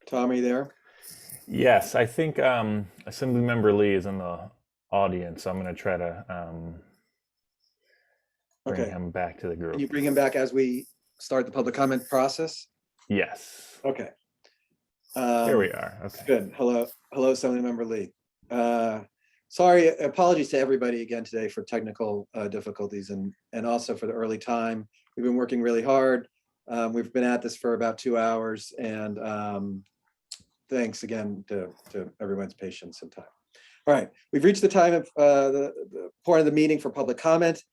Tom, are you there? Yes, I think Assemblymember Lee is in the audience, so I'm going to try to bring Okay. him back to the Can you group. bring him back as we start the public comment process? Yes. Okay. There we are. Okay. Good. Hello, Assemblymember Lee. Sorry, apologies to everybody again today for technical difficulties and also for the early time. We've been working really hard. We've been at this for about 2 hours, and thanks again to everyone's patience and time. All right, we've reached the time of the point of the meeting for public comment.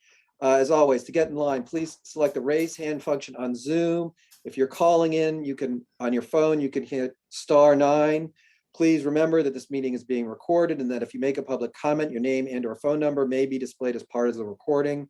As always, to get in line, please select the raise hand function on Zoom. If you're calling in, you can, on your phone, you can hit *9. Please remember that this meeting is being recorded and that if you make a public comment, your name and/or phone number may be displayed as part of the recording.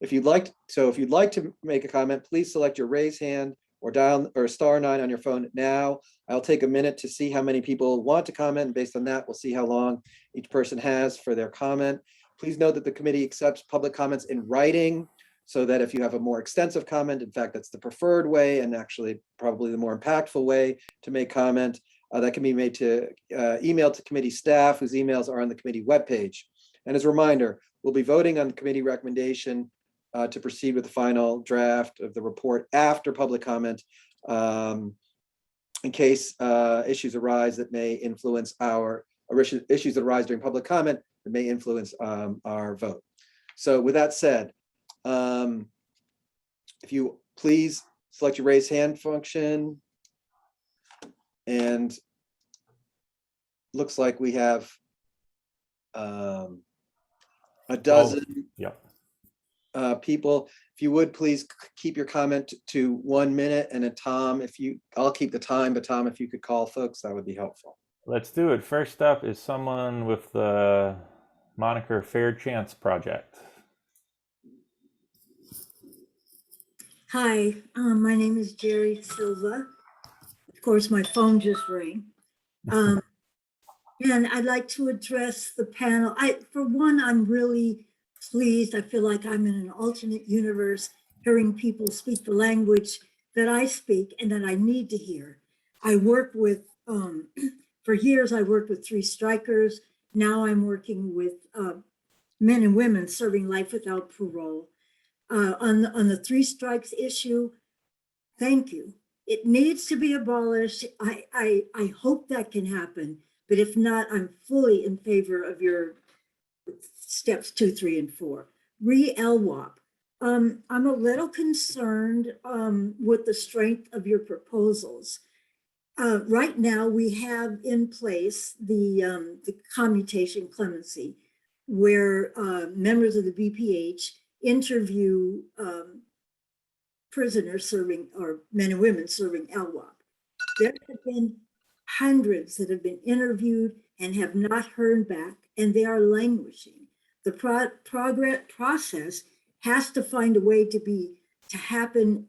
If you'd like to make a comment, please select your raise hand or dial or *9 on your phone now. I'll take a minute to see how many people want to comment, and based on that, we'll see how long each person has for their comment. Please note that the committee accepts public comments in writing, so that if you have a more extensive comment, in fact, that's the preferred way and actually probably the more impactful way to make comment, that can be made to email to committee staff, whose emails are on the committee webpage. And as a reminder, we'll be voting on the committee recommendation to proceed with the final draft of the report after public comment, in case issues arise that may influence issues that arise during public comment that may influence our vote. So with that said, if you please select your raise hand function, and looks like we have a dozen people. If you would please keep your comment to 1 minute, and then Tom, I'll keep the time, but Tom, if you could call folks, that would be helpful. Let's do it. First up is someone with the moniker Fair Chance Project. Hi, my name is Jerry Silva. Of course, my phone just rang. And I'd like to address the panel. For one, I'm really pleased. I feel like I'm in an alternate universe, hearing people speak the language that I speak and that I need to hear. I work with, for years, I worked with 3 strikers. Now I'm working with men and women serving life without parole. On the 3 strikes issue, thank you. It needs to be abolished. I hope that can happen, but if not, I'm fully in favor of your steps 2, 3, and 4. Re-LWOP. I'm a little concerned with the strength of your proposals. Right now, we have in place the commutation clemency, where members of the BPH interview prisoners serving, or men and women serving LWOP. There have been hundreds that have been interviewed and have not heard back, and they are languishing. The process has to find a way to happen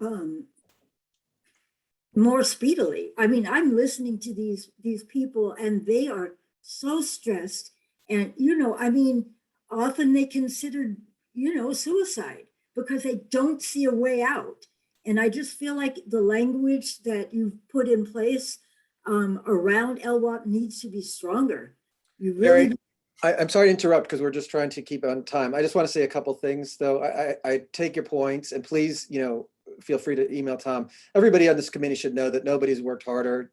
more speedily. I mean, I'm listening to these people, and they are so stressed, and I mean, often they consider suicide because they don't see a way out. And I just feel like the language that you've put in place around LWOP needs to be stronger. You really. I'm sorry to interrupt because we're just trying to keep on time. I just want to say a couple things, though. I take your points, and please, feel free to email Tom. Everybody on this committee should know that nobody's worked harder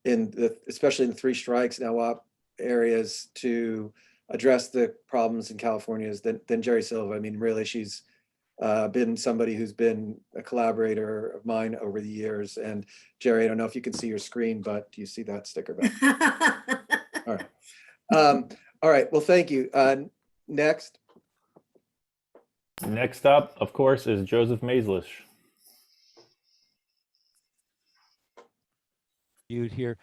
especially in the 3 strikes and LWOP areas to address the problems in California than Jerry Silva. I mean, really, she's been somebody who's been a collaborator of mine over the years. And Jerry, I don't know if you can see your screen, but do you see that sticker back? All right. All right. Well, thank you. Next. Next up, of course, is Joseph Maislish. Here.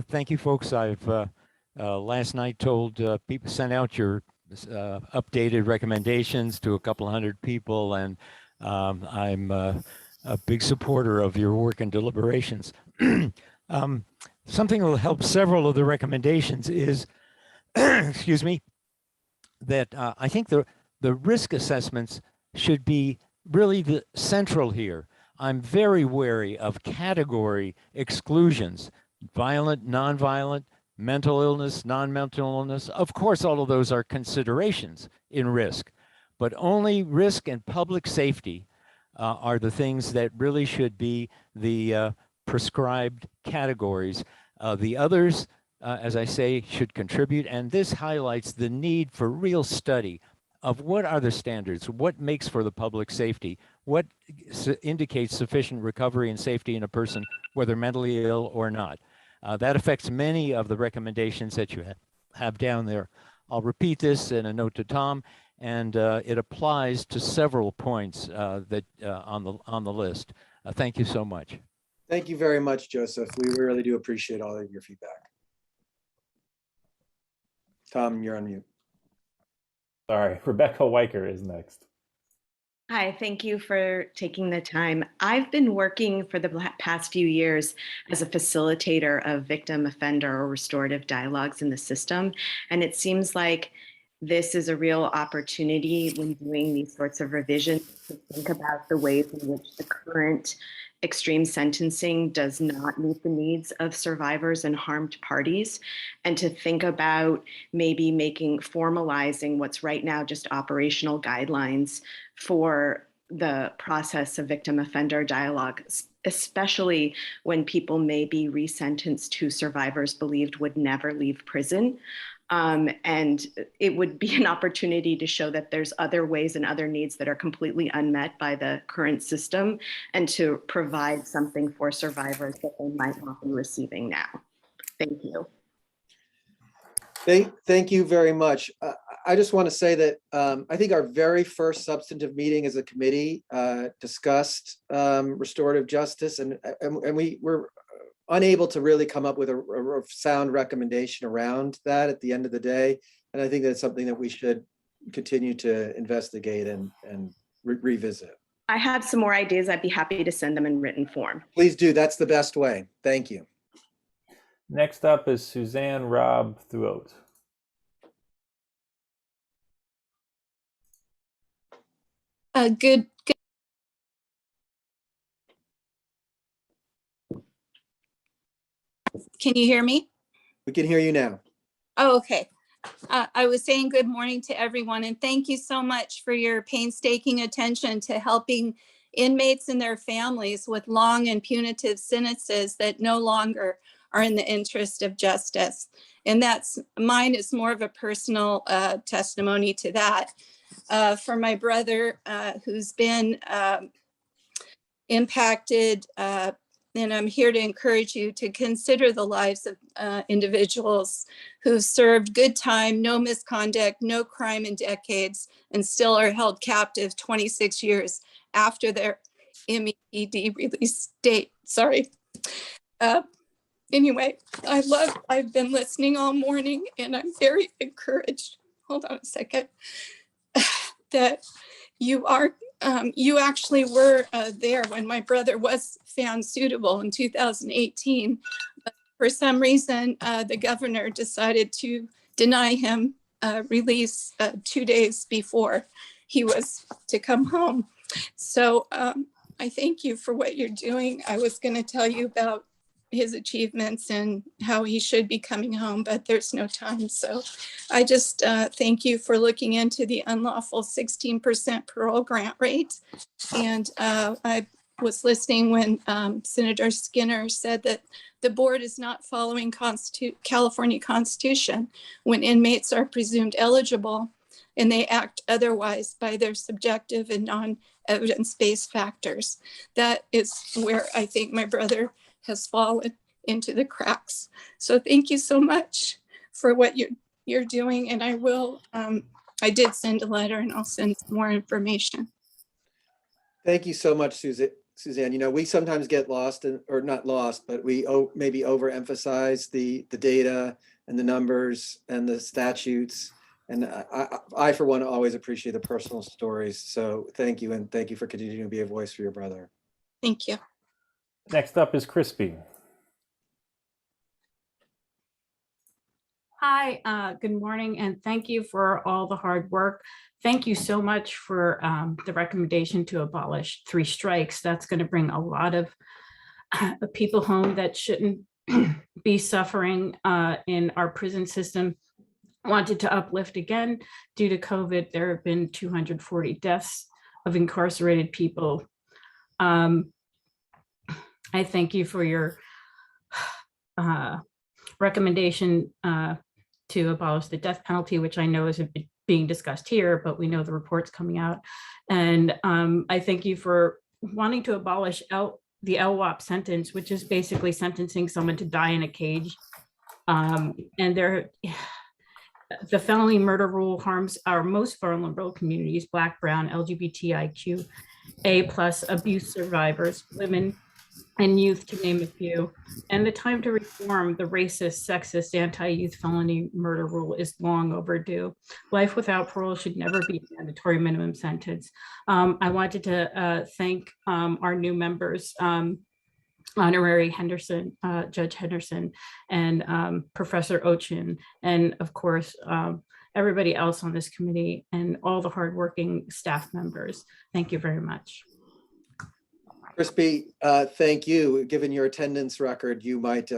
Thank you, folks. I've last night told people, sent out your updated recommendations to a couple of hundred people, and I'm a big supporter of your work and deliberations. Something that will help several of the recommendations is, excuse me, that I think the risk assessments should be really the central here. I'm very wary of category exclusions, violent, nonviolent, mental illness, non-mental illness. Of course, all of those are considerations in risk, but only risk and public safety are the things that really should be the prescribed categories. The others, as I say, should contribute, and this highlights the need for real study of what are the standards, what makes for the public safety, what indicates sufficient recovery and safety in a person, whether mentally ill or not. That affects many of the recommendations that you have down there. I'll repeat this in a note to Tom, and it applies to several points that on the list. Thank you so much. Thank you very much, Joseph. We really do appreciate all of your feedback. Tom, you're on mute. Sorry, Rebecca Weicker is next. Hi, thank you for taking the time. I've been working for the past few years as a facilitator of victim, offender, or restorative dialogues in the system. And it seems like this is a real opportunity when doing these sorts of revisions to think about the ways in which the current extreme sentencing does not meet the needs of survivors and harmed parties, and to think about maybe formalizing what's right now just operational guidelines for the process of victim offender dialogue, especially when people may be resentenced who survivors believed would never leave prison. And it would be an opportunity to show that there's other ways and other needs that are completely unmet by the current system, and to provide something for survivors that they might not be receiving now. Thank you. Thank you very much. I just want to say that I think our very first substantive meeting as a committee discussed restorative justice, and we were unable to really come up with a sound recommendation around that at the end of the day. And I think that's something that we should continue to investigate and revisit. I have some more ideas. I'd be happy to send them in written form. Please do. That's the best way. Thank you. Next up is Suzanne Rob Throat. Good. Can you hear me? We can hear you now. Oh, okay. I was saying good morning to everyone, and thank you so much for your painstaking attention to helping inmates and their families with long and punitive sentences that no longer are in the interest of justice. And mine is more of a personal testimony to that. For my brother who's been impacted, and I'm here to encourage you to consider the lives of individuals who've served good time, no misconduct, no crime in decades, and still are held captive 26 years after their MEPD release date. Sorry. Anyway, I've been listening all morning, and I'm very encouraged. Hold on a second. That you actually were there when my brother was found suitable in 2018. But for some reason, the governor decided to deny him release 2 days before he was to come home. So I thank you for what you're doing. I was going to tell you about his achievements and how he should be coming home, but there's no time. So I just thank you for looking into the unlawful 16% parole grant rate. And I was listening when Senator Skinner said that the board is not following California Constitution when inmates are presumed eligible and they act otherwise by their subjective and non-evidence-based factors. That is where I think my brother has fallen into the cracks. So thank you so much for what you're doing. And I did send a letter, and I'll send some more information. Thank you so much, Suzanne. You know, we sometimes get lost or not lost, but we maybe overemphasize the data and the numbers and the statutes. And I, for one, always appreciate the personal stories. So thank you. And thank you for continuing to be a voice for your brother. Thank you. Next up is Crispy. Hi, good morning, and thank you for all the hard work. Thank you so much for the recommendation to abolish 3 strikes. That's going to bring a lot of people home that shouldn't be suffering in our prison system. Wanted to uplift again, due to COVID, there have been 240 deaths of incarcerated people. I thank you for your recommendation to abolish the death penalty, which I know isn't being discussed here, but we know the report's coming out. And I thank you for wanting to abolish the LWOP sentence, which is basically sentencing someone to die in a cage. The felony murder rule harms our most vulnerable communities, Black, Brown, LGBTIQ, A+ abuse survivors, women, and youth, to name a few. And the time to reform the racist, sexist, anti-youth felony murder rule is long overdue. Life without parole should never be a mandatory minimum sentence. I wanted to thank our new members, Honorary Henderson, Judge Henderson, and Professor Ochin, and of course, everybody else on this committee and all the hardworking staff members. Thank you very much. Crispy, thank you. Given your attendance record, you might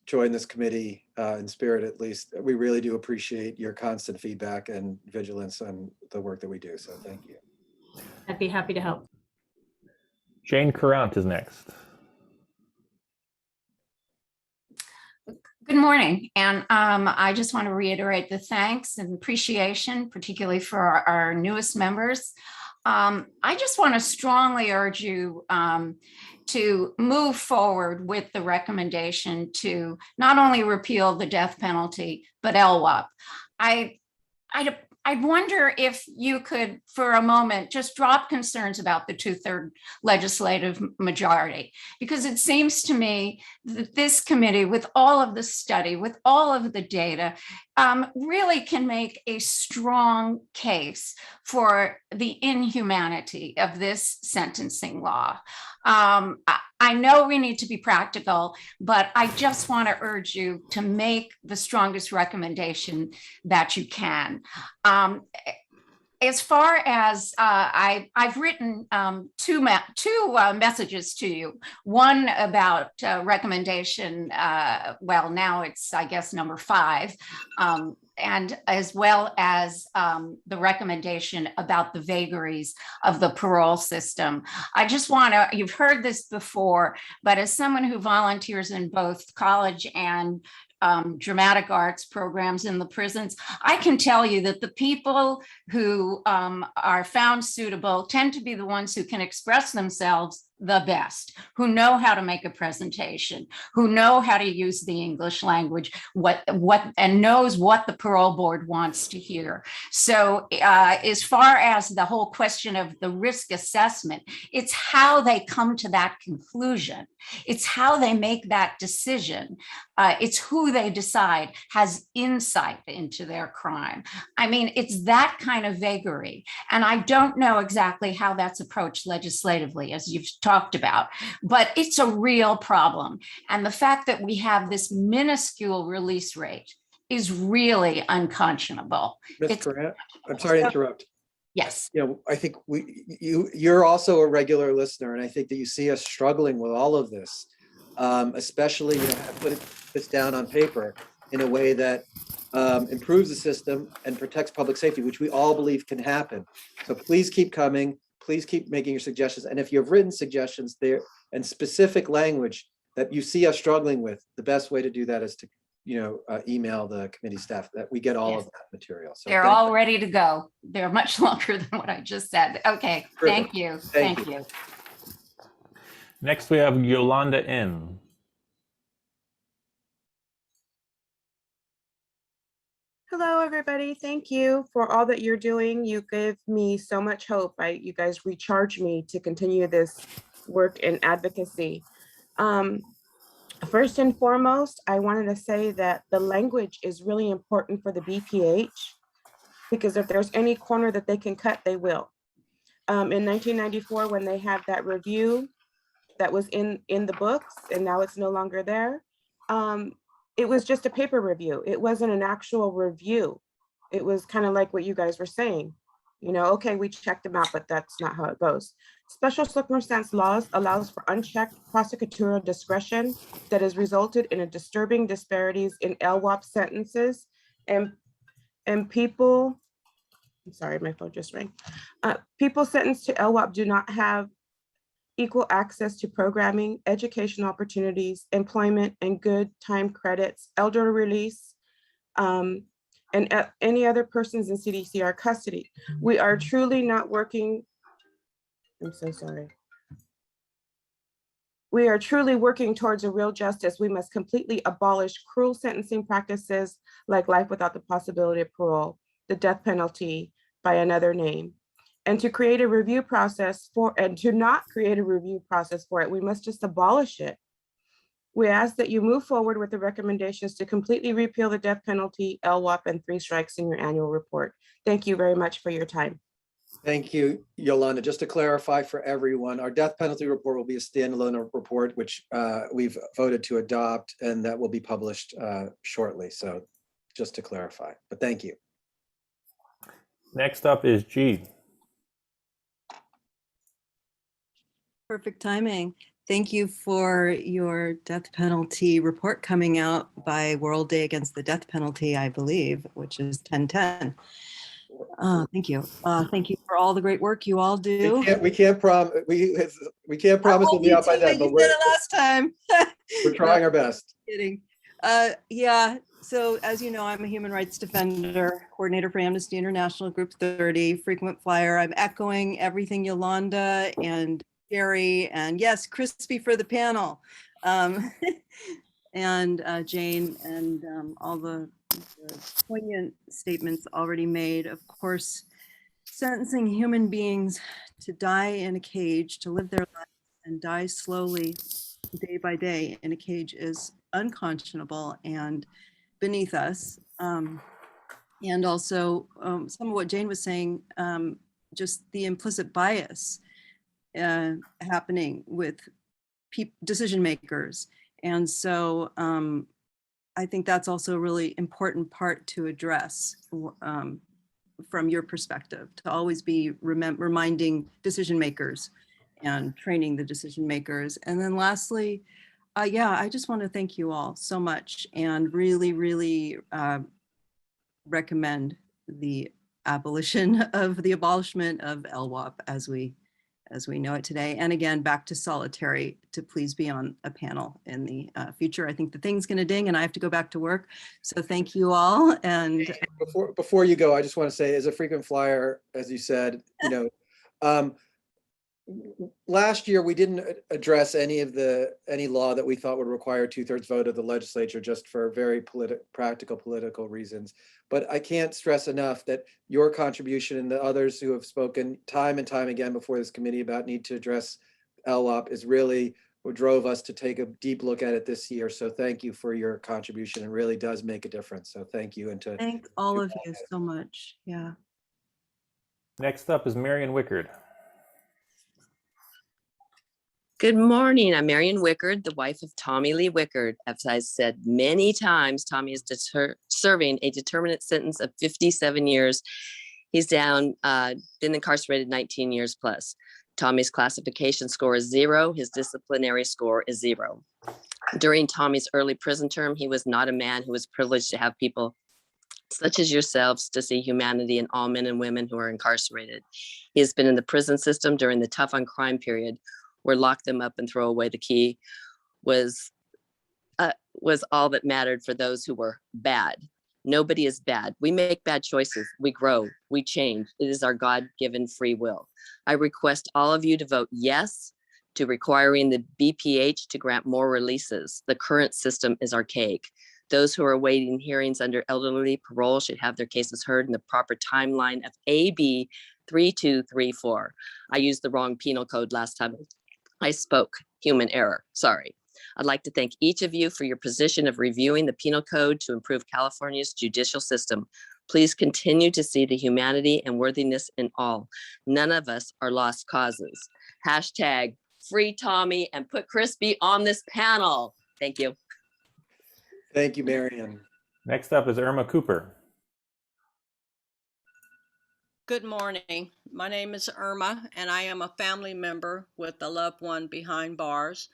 join this committee in spirit, at least. We really do appreciate your constant feedback and vigilance on the work that we do, so thank you. I'd be happy to help. Jane Courant is next. Good morning, and I just want to reiterate the thanks and appreciation, particularly for our newest members. I just want to strongly urge you to move forward with the recommendation to not only repeal the death penalty, but LWOP. I wonder if you could, for a moment, just drop concerns about the 2/3 legislative majority, because it seems to me that this committee, with all of the study, with all of the data, really can make a strong case for the inhumanity of this sentencing law. I know we need to be practical, but I just want to urge you to make the strongest recommendation that you can. As far as I've written two messages to you, one about recommendation, well, now it's, I guess, number 5, and as well as the recommendation about the vagaries of the parole system. I just want to, you've heard this before, but as someone who volunteers in both college and dramatic arts programs in the prisons, I can tell you that the people who are found suitable tend to be the ones who can express themselves the best, who know how to make a presentation, who know how to use the English language, and knows what the parole board wants to hear. So as far as the whole question of the risk assessment, it's how they come to that conclusion. It's how they make that decision. It's who they decide has insight into their crime. I mean, it's that kind of vagary. And I don't know exactly how that's approached legislatively, as you've talked about, but it's a real problem. And the fact that we have this minuscule release rate is really unconscionable. Ms. Courant, I'm sorry to interrupt. Yes. You know, I think you're also a regular listener, and I think that you see us struggling with all of this, especially, you know, put this down on paper in a way that improves the system and protects public safety, which we all believe can happen. So please keep coming. Please keep making your suggestions. And if you have written suggestions there and specific language that you see us struggling with, the best way to do that is to, you know, email the committee staff, that we get all of that material. So they're all ready to go. They're much longer than what I just said. Okay, thank you. Thank you. Next, we have Yolanda N. Hello, everybody. Thank you for all that you're doing. You give me so much hope. You guys recharge me to continue this work in advocacy. First and foremost, I wanted to say that the language is really important for the BPH, because if there's any corner that they can cut, they will. In 1994, when they had that review that was in the books, and now it's no longer there, it was just a paper review. It wasn't an actual review. It was kind of like what you guys were saying. You know, okay, we checked them out, but that's not how it goes. Special circumstance laws allows for unchecked prosecutorial discretion that has resulted in a disturbing disparities in LWOP sentences and people, I'm sorry, my phone just rang. People sentenced to LWOP do not have equal access to programming, education opportunities, employment, and good time credits, elder release, and any other persons in CDCR custody. We are truly not working, I'm so sorry. We are truly working towards a real justice. We must completely abolish cruel sentencing practices like life without the possibility of parole, the death penalty by another name. And to create a review process for, and to not create a review process for it, we must just abolish it. We ask that you move forward with the recommendations to completely repeal the death penalty, LWOP, and 3 strikes in your annual report. Thank you very much for your time. Thank you, Yolanda. Just to clarify for everyone, our death penalty report will be a standalone report, which we've voted to adopt, and that will be published shortly. So just to clarify, but thank you. Next up is G. Perfect timing. Thank you for your death penalty report coming out by World Day Against the Death Penalty, I believe, which is 10/10. Thank you. Thank you for all the great work you all do. We can't promise we'll be out by then, but you did it last time. we're trying our best. Kidding. Yeah. So as you know, I'm a human rights defender, coordinator for Amnesty International Group 30, frequent flyer. I'm echoing everything Yolanda and Gary, and yes, Crispy for the panel, and Jane, and all the poignant statements already made. Of course, sentencing human beings to die in a cage, to live their lives and die slowly, day by day in a cage is unconscionable and beneath us. And also some of what Jane was saying, just the implicit bias happening with decision makers. And so I think that's also a really important part to address from your perspective, to always be reminding decision makers and training the decision makers. And then lastly, yeah, I just want to thank you all so much and really, really recommend the abolishment of LWOP as we know it today. And again, back to solitary, to please be on a panel in the future. I think the thing's gonna ding and I have to go back to work. So thank you all. And Before you go, I just want to say, as a frequent flyer, as you said, you know, last year we didn't address any law that we thought would require 2/3 vote of the legislature, just for very practical political reasons. But I can't stress enough that your contribution and the others who have spoken time and time again before this committee about need to address LWOP is really what drove us to take a deep look at it this year. So thank you for your contribution. It really does make a difference. So thank you. And to thank all of you so much. Yeah. Next up is Marion Wickard. Good morning. I'm Marion Wickard, the wife of Tommy Lee Wickard. As I said many times, Tommy is serving a determinate sentence of 57 years. He's been incarcerated 19 years plus. Tommy's classification score is 0. His disciplinary score is 0. During Tommy's early prison term, he was not a man who was privileged to have people such as yourselves to see humanity in all men and women who are incarcerated. He has been in the prison system during the tough on crime period, where lock them up and throw away the key was all that mattered for those who were bad. Nobody is bad. We make bad choices. We grow. We change. It is our God-given free will. I request all of you to vote yes to requiring the BPH to grant more releases. The current system is archaic. Those who are awaiting hearings under elderly parole should have their cases heard in the proper timeline of AB 3234. I used the wrong penal code last time I spoke. Human error. Sorry. I'd like to thank each of you for your position of reviewing the penal code to improve California's judicial system. Please continue to see the humanity and worthiness in all. None of us are lost causes. Hashtag free Tommy and put Crispy on this panel. Thank you. Thank you, Marion. Next up is Irma Cooper. Good morning. My name is Irma, and I am a family member with a loved one behind bars.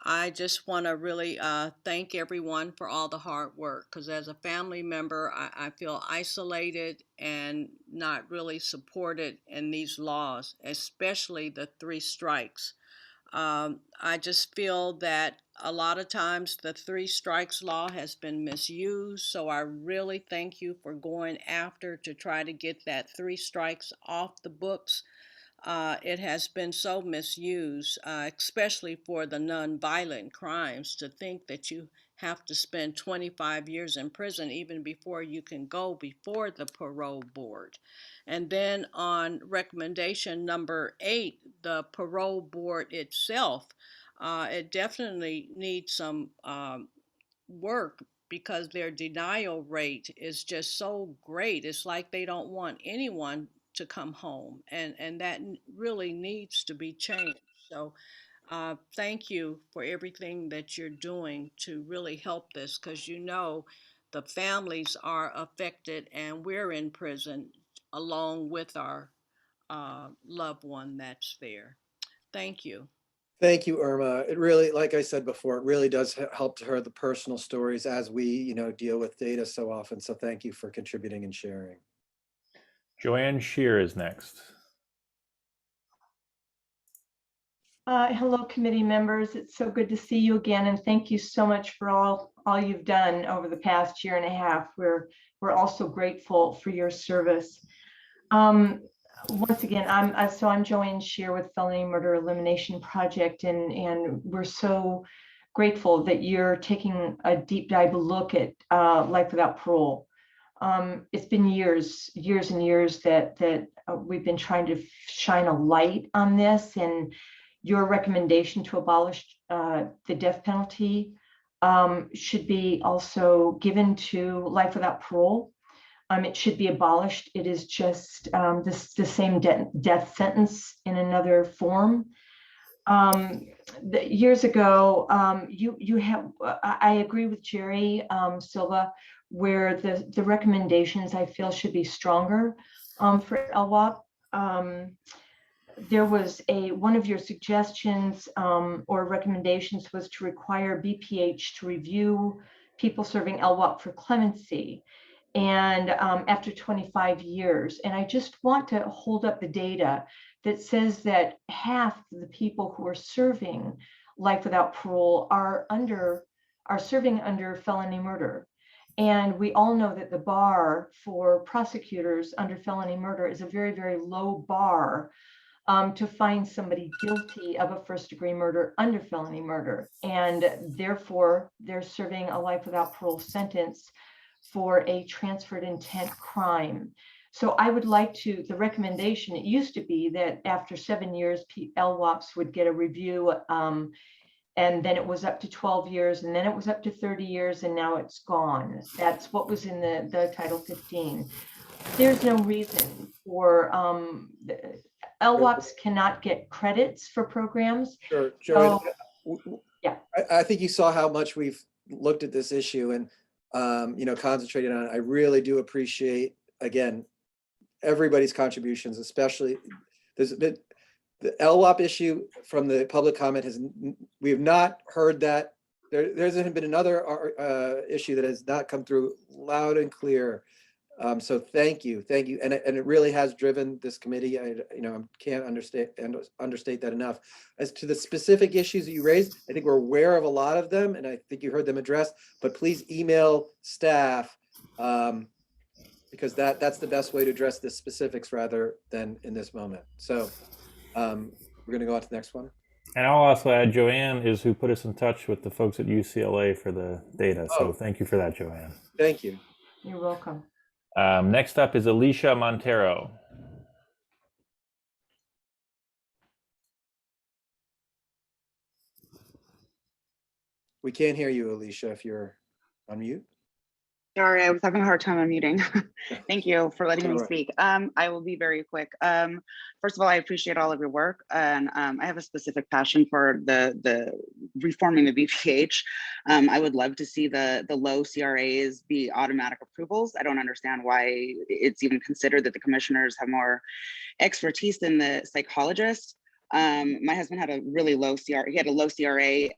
I just want to really thank everyone for all the hard work, because as a family member, I feel isolated and not really supported in these laws, especially the 3 strikes. I just feel that a lot of times the 3 strikes law has been misused. So I really thank you for going after to try to get that 3 strikes off the books. It has been so misused, especially for the non-violent crimes, to think that you have to spend 25 years in prison even before you can go before the parole board. And then on recommendation number 8, the parole board itself, it definitely needs some work, because their denial rate is just so great. It's like they don't want anyone to come home, and that really needs to be changed. So thank you for everything that you're doing to really help this, because the families are affected and we're in prison along with our loved one that's there. Thank you. Thank you, Irma. It really, like I said before, it really does help to hear the personal stories as we, deal with data so often. So thank you for contributing and sharing. Joanne Shear is next. Hello, committee members. It's so good to see you again, and thank you so much for all you've done over the past year and a half. We're also grateful for your service. Once again, I'm Joanne Shear with Felony Murder Elimination Project, and we're so grateful that you're taking a deep dive look at life without parole. It's been years and years that we've been trying to shine a light on this, and your recommendation to abolish the death penalty should be also given to life without parole. It should be abolished. It is just the same death sentence in another form. Years ago, I agree with Jerry Silva, where the recommendations I feel should be stronger for LWOP. There was one of your suggestions or recommendations was to require BPH to review people serving LWOP for clemency, and after 25 years. And I just want to hold up the data that says that half of the people who are serving life without parole are serving under felony murder. And we all know that the bar for prosecutors under felony murder is a very, very low bar to find somebody guilty of a first-degree murder under felony murder. And therefore, they're serving a life without parole sentence for a transferred intent crime. So I would like the recommendation, it used to be that after 7 years, LWOPs would get a review, and then it was up to 12 years, and then it was up to 30 years, and now it's gone. That's what was in the Title 15. There's no reason for LWOPs cannot get credits for programs. Sure, Joanne. Yeah. I think you saw how much we've looked at this issue and concentrated on it. I really do appreciate, again, everybody's contributions, especially the LWOP issue from the public comment we have not heard that. There hasn't been another issue that has not come through loud and clear. So thank you, and it really has driven this committee. I can't understate that enough. As to the specific issues that you raised, I think we're aware of a lot of them, and I think you heard them addressed. But please email staff because that's the best way to address the specifics rather than in this moment. So we're going to go on to the next one. And I'll also add, Joanne is who put us in touch with the folks at UCLA for the data. So thank you for that, Joanne. Thank you. You're welcome. Next up is Alicia Montero. We can't hear you, Alicia, if you're on mute. Sorry, I was having a hard time unmuting. Thank you for letting me speak. I will be very quick. First of all, I appreciate all of your work, and I have a specific passion for the reforming the BPH. I would love to see the low CRAs be automatic approvals. I don't understand why it's even considered that the commissioners have more expertise than the psychologist. My husband had a really low CRA. He had a low CRA,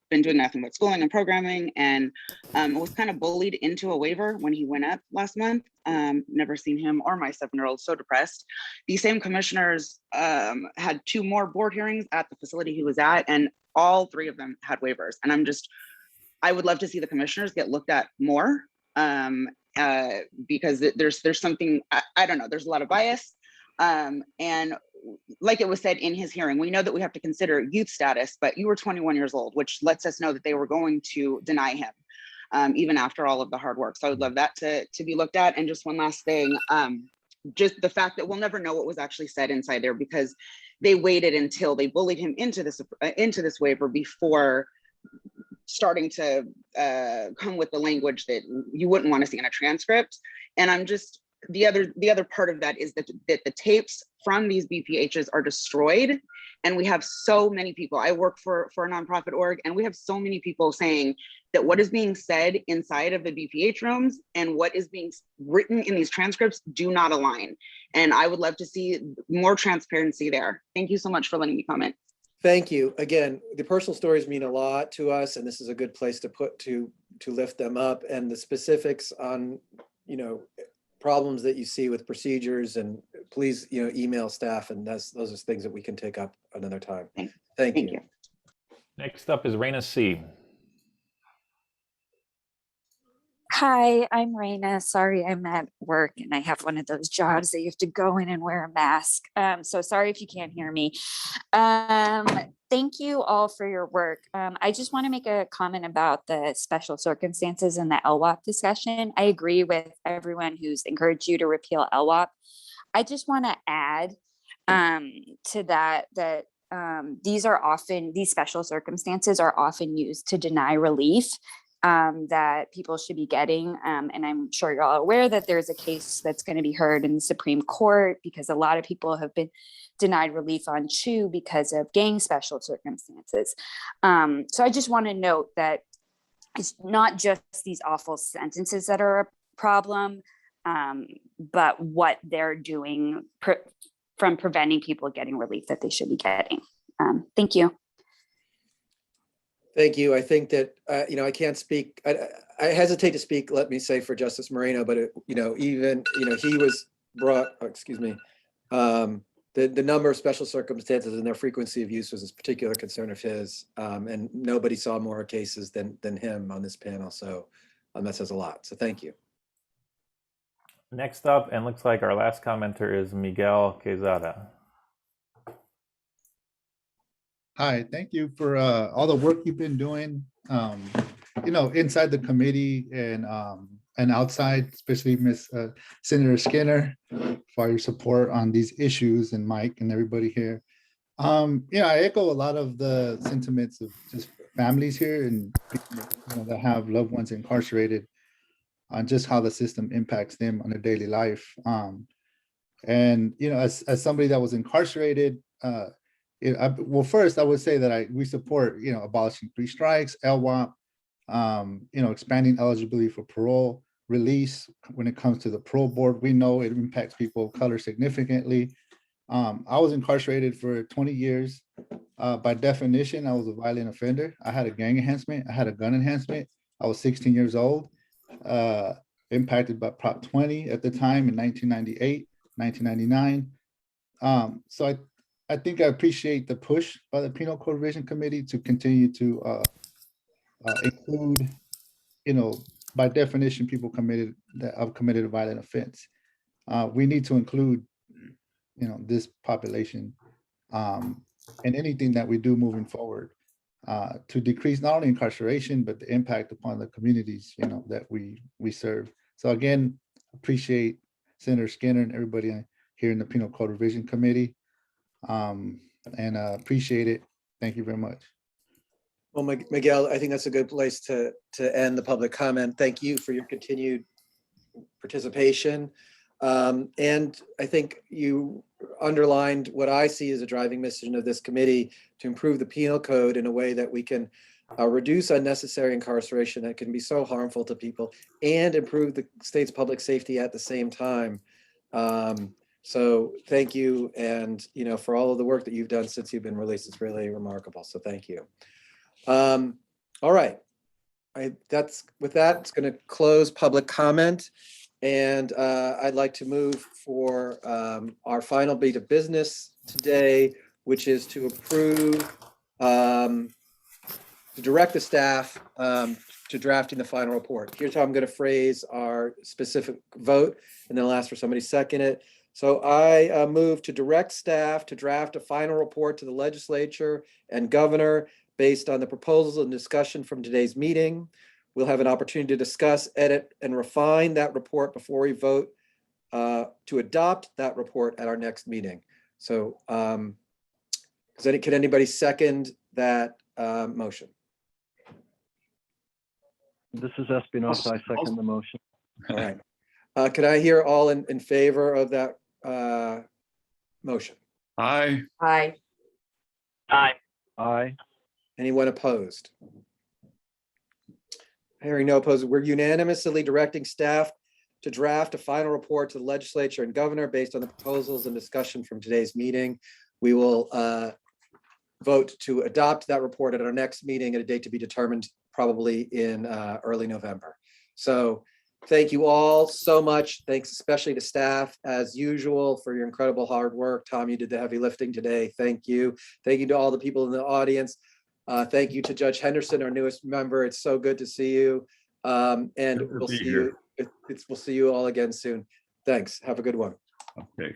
been doing nothing but schooling and programming, and was kind of bullied into a waiver when he went up last month. Never seen him or my 7-year-old so depressed. These same commissioners had 2 more board hearings at the facility he was at, and all 3 of them had waivers. And I would love to see the commissioners get looked at more, because there's something, I don't know, there's a lot of bias. And like it was said in his hearing, we know that we have to consider youth status, but you were 21 years old, which lets us know that they were going to deny him, even after all of the hard work. So I would love that to be looked at. And just one last thing, just the fact that we'll never know what was actually said inside there, because they waited until they bullied him into this waiver before starting to come with the language that you wouldn't want to see in a transcript. And I'm just, the other part of that is that the tapes from these BPHs are destroyed. And we have so many people. I work for a nonprofit org, and we have so many people saying that what is being said inside of the BPH rooms and what is being written in these transcripts do not align. And I would love to see more transparency there. Thank you so much for letting me comment. Thank you. Again, the personal stories mean a lot to us, and this is a good place to lift them up. And the specifics on, problems that you see with procedures, and please, email staff, and those are things that we can take up another time. Thank you. Next up is Raina C. Hi, I'm Raina. Sorry, I'm at work and I have one of those jobs that you have to go in and wear a mask. So sorry if you can't hear me. Thank you all for your work. I just want to make a comment about the special circumstances in the LWOP discussion. I agree with everyone who's encouraged you to repeal LWOP. I just want to add to that these special circumstances are often used to deny relief that people should be getting. And I'm sure you're all aware that there's a case that's going to be heard in the Supreme Court, because a lot of people have been denied relief on CHU because of gang special circumstances. So I just want to note that it's not just these awful sentences that are a problem, but what they're doing from preventing people getting relief that they should be getting. Thank you. Thank you. I think that, I can't speak, I hesitate to speak, let me say, for Justice Moreno, but, he was brought, the number of special circumstances and their frequency of use was a particular concern of his, and nobody saw more cases than him on this panel. So that says a lot. So thank you. Next up, and looks like our last commenter, is Miguel Quezada. Hi, thank you for all the work you've been doing, inside the committee and outside, especially Miss Senator Skinner, for your support on these issues, and Mike and everybody here. I echo a lot of the sentiments of just families here and people, that have loved ones incarcerated, on just how the system impacts them on their daily life. As somebody that was incarcerated, well, first I would say that we support, abolishing 3 strikes, LWOP, expanding eligibility for parole, release when it comes to the parole board. We know it impacts people of color significantly. I was incarcerated for 20 years. By definition, I was a violent offender. I had a gang enhancement. I had a gun enhancement. I was 16 years old, impacted by Prop 20 at the time in 1998, 1999. So I think I appreciate the push by the Penal Code Revision Committee to continue to include, by definition, people that have committed a violent offense. We need to include, this population in anything that we do moving forward to decrease not only incarceration, but the impact upon the communities, that we serve. So again, appreciate Senator Skinner and everybody here in the Penal Code Revision Committee. And appreciate it. Thank you very much. Well, Miguel, I think that's a good place to end the public comment. Thank you for your continued participation. And I think you underlined what I see as a driving mission of this committee, to improve the penal code in a way that we can reduce unnecessary incarceration that can be so harmful to people and improve the state's public safety at the same time. So thank you. And, you know, for all of the work that you've done since you've been released, it's really remarkable. So thank you. All right. With that, it's going to close public comment. And I'd like to move for our final bit of business today, which is to approve, to direct the staff to drafting the final report. Here's how I'm going to phrase our specific vote, and then I'll ask for somebody to second it. So I move to direct staff to draft a final report to the legislature and governor based on the proposals and discussion from today's meeting. We'll have an opportunity to discuss, edit, and refine that report before we vote to adopt that report at our next meeting. So can anybody second that motion? This is Espinosa. I second the motion. All right. Could I hear all in favor of that motion? Aye. Aye. Aye. Aye. Anyone opposed? Hearing no opposed, we're unanimously directing staff to draft a final report to the legislature and governor based on the proposals and discussion from today's meeting. We will vote to adopt that report at our next meeting at a date to be determined, probably in early November. So thank you all so much. Thanks especially to staff as usual for your incredible hard work. Tom, you did the heavy lifting today. Thank you. Thank you to all the people in the audience. Thank you to Judge Henderson, our newest member. It's so good to see you. And we'll see you. We'll see you all again soon. Thanks. Have a good one. Okay.